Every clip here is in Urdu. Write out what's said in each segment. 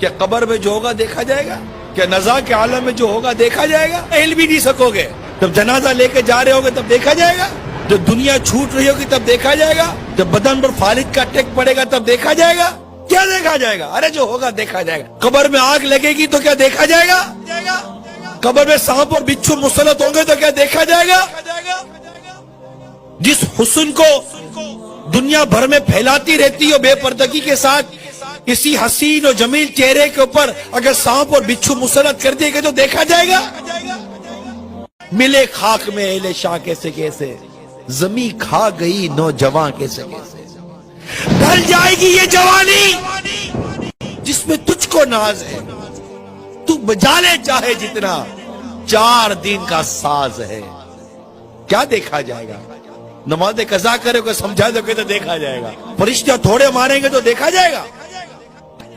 کیا قبر میں جو ہوگا دیکھا جائے گا؟ کیا نزا کے عالم میں جو ہوگا دیکھا جائے گا؟ ہل بھی نہیں سکو گے۔ جب جنازہ لے کے جا رہے ہوگے تب دیکھا جائے گا؟ جب دنیا چھوٹ رہی ہوگی تب دیکھا جائے گا؟ جب بدن پر فالج کا ٹیک پڑے گا تب دیکھا جائے گا؟ کیا دیکھا جائے گا؟ ارے جو ہوگا دیکھا جائے گا۔ قبر میں آگ لگے گی تو کیا دیکھا جائے گا؟ قبر میں سانپ اور بچھو مسلط ہوں گے تو کیا دیکھا جائے گا؟ جس حسن کو دنیا بھر میں پھیلاتی رہتی ہو بے پردگی کے ساتھ، اسی حسین اور جمیل چہرے کے اوپر اگر سانپ اور بچھو مسلط کر دیے گئے تو دیکھا جائے گا؟ ملے خاک میں اہل شاہ کیسے کیسے، زمین کھا گئی نوجوان کیسے کیسے۔ ڈھل جائے گی یہ جوانی جس میں تجھ کو ناز ہے، تو بجا لے چاہے جتنا، 4 دن کا ساز ہے۔ کیا دیکھا جائے گا؟ نماز قضا کرے کو سمجھا دو کہ تو دیکھا جائے گا۔ فرشتہ تھوڑے ماریں گے تو دیکھا جائے گا؟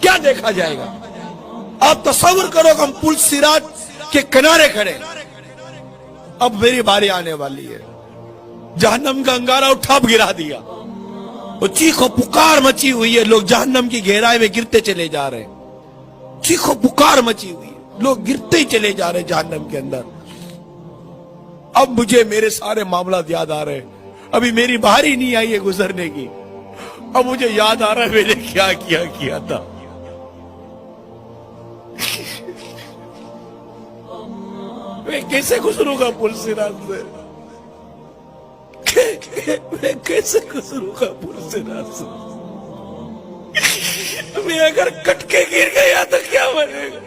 کیا دیکھا جائے گا؟ آپ تصور کرو کہ ہم پل صراط کے کنارے کھڑے، اب میری باری آنے والی ہے، جہنم کا انگارہ اٹھا گرا دیا، وہ چیخ و پکار مچی ہوئی ہے، لوگ جہنم کی گہرائی میں گرتے چلے جا رہے ہیں، چیخ و پکار مچی ہوئی ہے، لوگ گرتے ہی چلے جا رہے ہیں جہنم کے اندر۔ اب مجھے میرے سارے معاملات یاد آ رہے ہیں، ابھی میری باری نہیں آئی ہے گزرنے کی، اب مجھے یاد آ رہا ہے میں نے کیا کیا تھا۔ میں کیسے گزروں گا پل صراط سے؟ میں کیسے گزروں گا پل صراط سے؟ میں اگر کٹ کے گر گیا تو کیا بنے گا؟